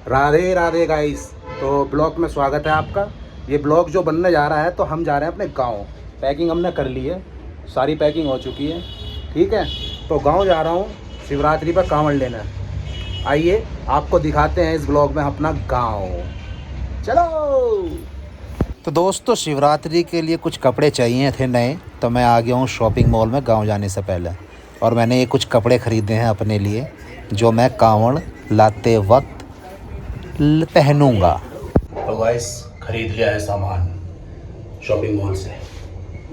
Radhe Radhe guys. तो blog में स्वागत है आपका। ये ब्लॉग जो बनने जा रहा है, तो हम जा रहे हैं अपने गांव। पैकिंग हमने कर ली है, सारी पैकिंग हो चुकी है। ठीक है, तो गांव जा रहा हूँ शिवरात्रि पर कांवड़ लेना। आइए आपको दिखाते हैं इस ब्लॉग में अपना गांव। चलो। तो दोस्तों, शिवरात्रि के लिए कुछ कपड़े चाहिए थे नए, तो मैं आ गया हूँ शॉपिंग मॉल में गांव जाने से पहले। और मैंने ये कुछ कपड़े ख़रीदे हैं अपने लिए, जो मैं कांवड़ लाते वक्त पहनूंगा। तो गाइस, खरीद लिया है सामान शॉपिंग मॉल से,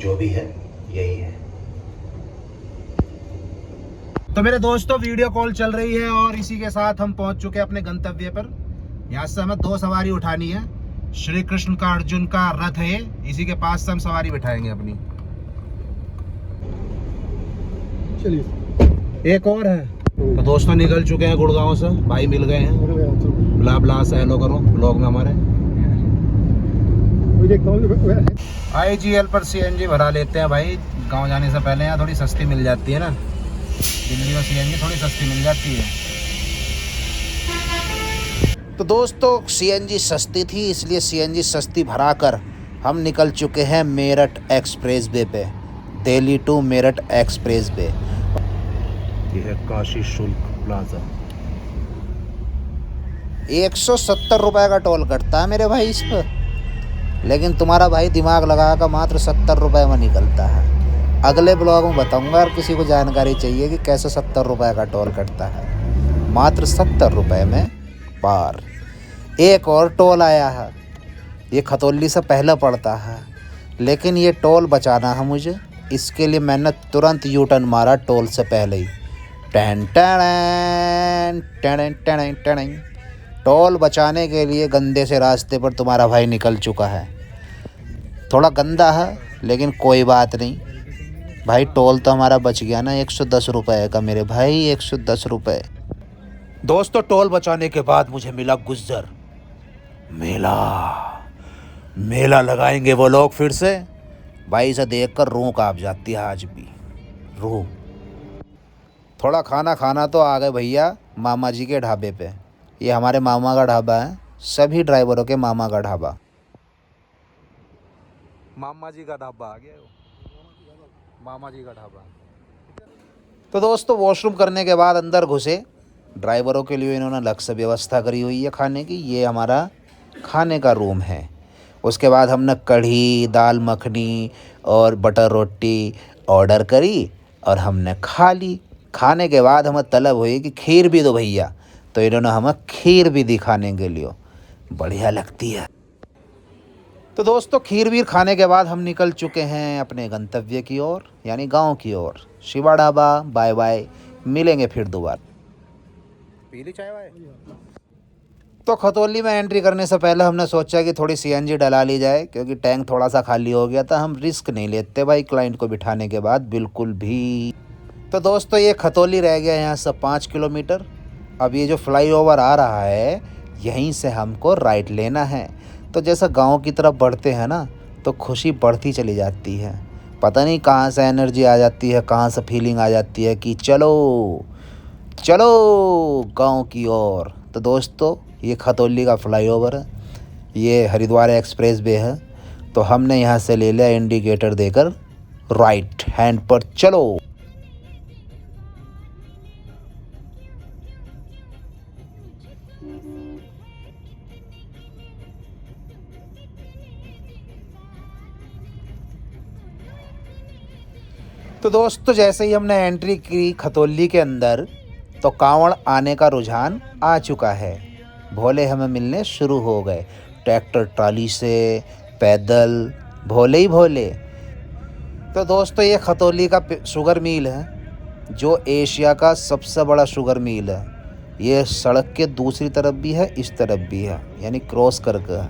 जो भी है यही है। तो मेरे दोस्तों, वीडियो कॉल चल रही है और इसी के साथ हम पहुंच चुके हैं अपने गंतव्य पर। यहाँ से हमें 2 सवारी उठानी है। श्री कृष्ण का, अर्जुन का रथ है, इसी के पास से हम सवारी बिठाएंगे अपनी। चलिए, एक और है। तो दोस्तों, निकल चुके हैं गुड़गांव से, भाई मिल गए हैं। ब्ला ब्ला से हेलो करो ब्लॉग में हमारे। IGL पर CNG भरा लेते हैं भाई, गांव जाने से पहले। यहाँ थोड़ी सस्ती मिल जाती है ना, दिल्ली में CNG थोड़ी सस्ती मिल जाती है। तो दोस्तों, CNG सस्ती थी, इसलिए CNG सस्ती भरा कर हम निकल चुके हैं मेरठ एक्सप्रेस वे पे। Delhi to Meerut expressway. ये है काशी शुल्क प्लाजा। 170 रुपये का टोल कटता है मेरे भाई इस पर, लेकिन तुम्हारा भाई दिमाग लगा कर मात्र 70 रुपये में निकलता है। अगले ब्लॉग में बताऊंगा, अगर किसी को जानकारी चाहिए कि कैसे 70 रुपये का टोल कटता है। मात्र 70 रुपये में पार। एक और टोल आया है, ये खतौली से पहले पड़ता है, लेकिन ये टोल बचाना है मुझे। इसके लिए मैंने तुरंत U-टर्न मारा टोल से पहले ही। टन टन टन टन टन। टोल बचाने के लिए गंदे से रास्ते पर तुम्हारा भाई निकल चुका है। थोड़ा गंदा है, लेकिन कोई बात नहीं भाई, टोल तो हमारा बच गया ना। 110 रुपये का मेरे भाई, 110 रुपये। दोस्तों, टोल बचाने के बाद मुझे मिला गुज्जर मेला। मेला लगाएंगे वो लोग फिर से। भाई इसे देखकर रूह कांप जाती है आज भी, रूह। थोड़ा खाना खाना तो आ गए भैया मामा जी के ढाबे पे। ये हमारे मामा का ढाबा है, सभी ड्राइवरों के मामा का ढाबा। मामा जी का ढाबा आ गया, मामा जी का ढाबा। तो दोस्तों, वॉशरूम करने के बाद अंदर घुसे। ड्राइवरों के लिए इन्होंने अलग से व्यवस्था करी हुई है खाने की। ये हमारा खाने का रूम है। उसके बाद हमने कढ़ी, दाल मखनी और बटर रोटी ऑर्डर करी और हमने खा ली। खाने के बाद हमें तलब हुई कि खीर भी दो भैया, तो इन्होंने हमें खीर भी दी खाने के लिए। बढ़िया लगती है। तो दोस्तों, खीर वीर खाने के बाद हम निकल चुके हैं अपने गंतव्य की ओर, यानी गांव की ओर। शिवा ढाबा, बाय बाय, मिलेंगे फिर दोबारा। पीली चाय वाय। तो खतौली में एंट्री करने से पहले हमने सोचा कि थोड़ी CNG डला ली जाए, क्योंकि टैंक थोड़ा सा खाली हो गया था। हम रिस्क नहीं लेते भाई क्लाइंट को बिठाने के बाद, बिल्कुल भी। तो दोस्तों, ये खतौली रह गया यहाँ से 5 किलोमीटर। अब ये जो फ्लाईओवर आ रहा है, यहीं से हमको राइट लेना है। तो जैसा गांव की तरफ बढ़ते हैं ना, तो खुशी बढ़ती चली जाती है। पता नहीं कहाँ से एनर्जी आ जाती है, कहाँ से फीलिंग आ जाती है कि चलो चलो गांव की ओर। तो दोस्तों, ये खतौली का फ्लाईओवर है, ये हरिद्वार एक्सप्रेस वे है। तो हमने यहाँ से ले लिया इंडिकेटर देकर राइट हैंड पर चलो। तो दोस्तों, जैसे ही हमने एंट्री की खतौली के अंदर, तो कांवड़ आने का रुझान आ चुका है। भोले हमें मिलने शुरू हो गए, ट्रैक्टर ट्राली से, पैदल, भोले ही भोले। तो दोस्तों, ये खतौली का शुगर मिल है, जो एशिया का सबसे बड़ा शुगर मिल है। ये सड़क के दूसरी तरफ भी है, इस तरफ भी है, यानी क्रॉस करके है।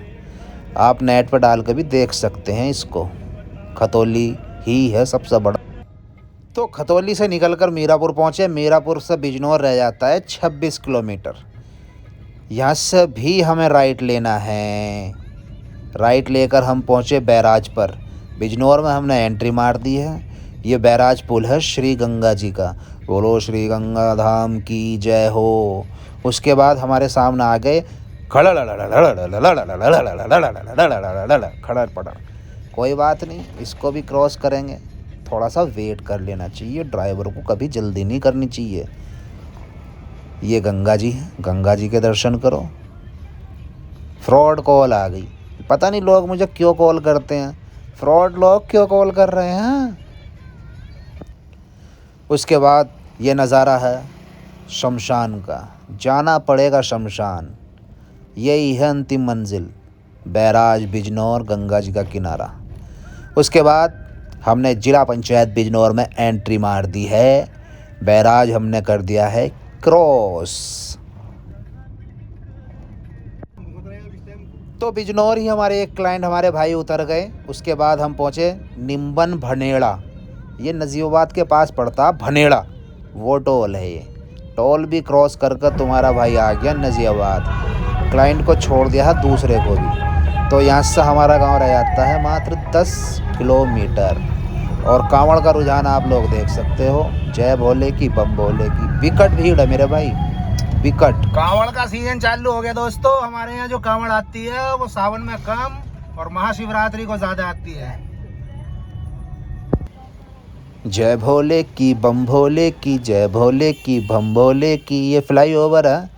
आप नेट पर डाल कर भी देख सकते हैं इसको। खतौली ही है सबसे बड़ा। तो खतौली से निकलकर मीरापुर पहुँचे। मीरापुर से बिजनौर रह जाता है 26 किलोमीटर। यहाँ से भी हमें राइट लेना है। राइट लेकर हम पहुँचे बैराज पर। बिजनौर में हमने एंट्री मार दी है। ये बैराज पुल है श्री गंगा जी का। बोलो श्री गंगा धाम की जय हो। उसके बाद हमारे सामने आ गए खड़ा पड़ा। कोई बात नहीं, इसको भी क्रॉस करेंगे। थोड़ा सा वेट कर लेना चाहिए, ड्राइवर को कभी जल्दी नहीं करनी चाहिए। ये गंगा जी हैं, गंगा जी के दर्शन करो। फ्रॉड कॉल आ गई। पता नहीं लोग मुझे क्यों कॉल करते हैं, फ्रॉड लोग क्यों कॉल कर रहे हैं। उसके बाद ये नज़ारा है शमशान का, जाना पड़ेगा शमशान। यही है अंतिम मंजिल, बैराज बिजनौर, गंगा जी का किनारा। उसके बाद हमने ज़िला पंचायत बिजनौर में एंट्री मार दी है। बैराज हमने कर दिया है क्रॉस। तो बिजनौर ही हमारे एक क्लाइंट, हमारे भाई उतर गए। उसके बाद हम पहुँचे निम्बन भनेड़ा। ये नजीबाबाद के पास पड़ता भनेड़ा, वो टोल है। ये टोल भी क्रॉस कर कर तुम्हारा भाई आ गया नजीबाबाद। क्लाइंट को छोड़ दिया है दूसरे को भी। तो यहाँ से हमारा गांव रह जाता है मात्र 10 किलोमीटर। और कांवड़ का रुझान आप लोग देख सकते हो, जय भोले की बम भोले की विकट भीड़ है मेरे भाई, विकट। कांवड़ का सीजन चालू हो गया दोस्तों। हमारे यहाँ जो कांवड़ आती है वो सावन में कम और महाशिवरात्रि को ज़्यादा आती है। जय भोले की बम भोले की, जय भोले की बम भोले की। ये फ्लाईओवर है,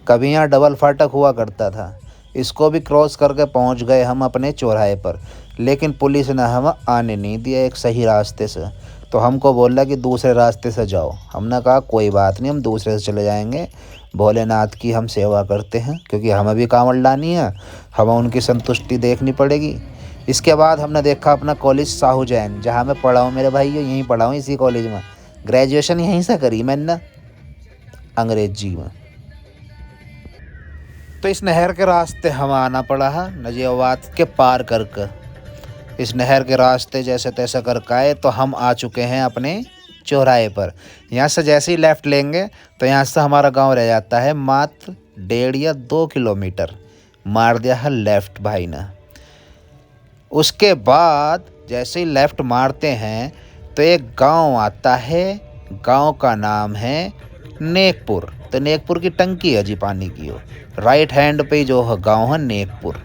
कभी यहाँ डबल फाटक हुआ करता था। इसको भी क्रॉस करके पहुँच गए हम अपने चौराहे पर, लेकिन पुलिस ने हमें आने नहीं दिया एक सही रास्ते से। तो हमको बोला कि दूसरे रास्ते से जाओ। हमने कहा कोई बात नहीं, हम दूसरे से चले जाएंगे। भोलेनाथ की हम सेवा करते हैं, क्योंकि हमें भी कांवड़ लानी है, हमें उनकी संतुष्टि देखनी पड़ेगी। इसके बाद हमने देखा अपना कॉलेज साहू जैन, जहाँ मैं पढ़ा हूँ मेरे भाई, यहीं पढ़ा हूँ इसी कॉलेज में। ग्रेजुएशन यहीं से करी मैंने, अंग्रेजी में। तो इस नहर के रास्ते हमें आना पड़ा है नजीबाबाद के पार करके। इस नहर के रास्ते जैसे तैसे करके आए तो हम आ चुके हैं अपने चौराहे पर। यहाँ से जैसे ही लेफ़्ट लेंगे तो यहाँ से हमारा गांव रह जाता है मात्र 1.5 या 2 किलोमीटर। मार दिया है लेफ़्ट भाई ने। उसके बाद जैसे ही लेफ़्ट मारते हैं तो एक गांव आता है, गांव का नाम है नेकपुर। तो नेकपुर की टंकी है जी पानी की, हो राइट हैंड पे जो है गांव है नेकपुर।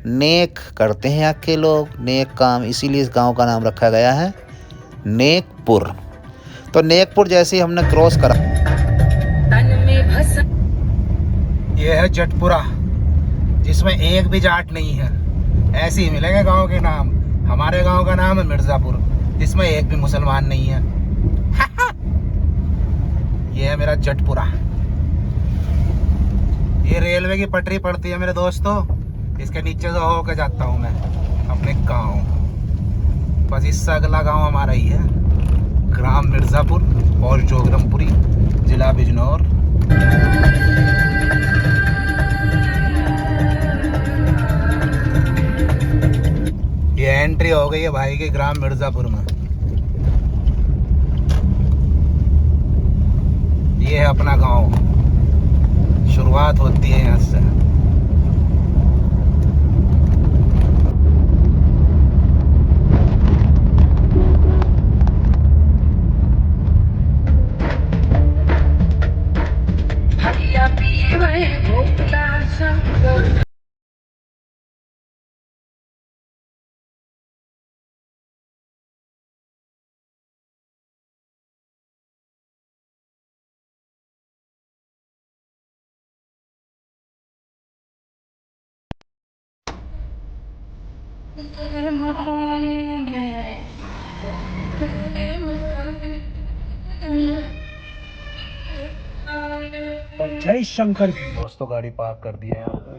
नेक करते हैं यहाँ के लोग, नेक काम, इसीलिए इस गांव का नाम रखा गया है नेकपुर। तो नेकपुर जैसे ही हमने क्रॉस करा, ये है जटपुरा, जिसमें एक भी जाट नहीं है। ऐसे ही मिलेंगे गांव के नाम। हमारे गांव का नाम है मिर्ज़ापुर, जिसमें एक भी मुसलमान नहीं है। ये है मेरा जटपुरा। ये रेलवे की पटरी पड़ती है मेरे दोस्तों, इसके नीचे से होकर जाता हूँ मैं अपने गांव। बस इससे अगला गांव हमारा ही है, ग्राम मिर्ज़ापुर और जोगरमपुरी, जिला बिजनौर। ये एंट्री हो गई है भाई के ग्राम मिर्ज़ापुर में। ये है अपना गांव, शुरुआत होती है यहाँ से। जय शंकर। दोस्तों गाड़ी पार्क कर दी है यहाँ पे।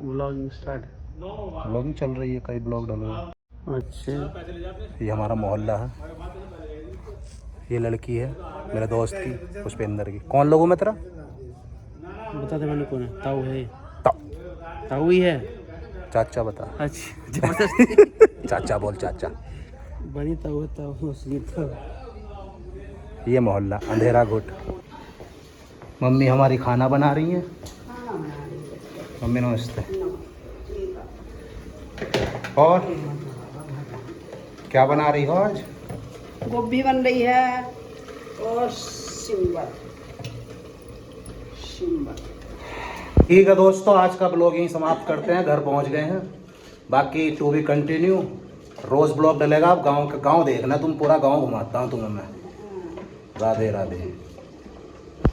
व्लॉगिंग स्टार्ट, व्लॉगिंग चल रही है, कई ब्लॉग डालो। अच्छा, ये हमारा मोहल्ला है। ये लड़की है मेरे दोस्त की, पुष्पेंद्र की। कौन लोगों में तेरा बता दे मैंने कौन है। ताऊ है, ताऊ ही है। चाचा बता। अच्छा चाचा बोल, चाचा बनी ताऊ, ताऊ असली ताऊ। ये मोहल्ला अंधेरा घुट। मम्मी हमारी खाना बना रही है। मम्मी नमस्ते। और क्या बना रही हो आज? गोभी बन रही है और शिमला। ठीक है दोस्तों, आज का ब्लॉग यहीं समाप्त करते हैं, घर पहुंच गए हैं। बाकी टू बी कंटिन्यू, रोज ब्लॉग डलेगा। आप गांव का गांव देखना, तुम पूरा गांव घुमाता हूँ तुम्हें मैं। राधे राधे।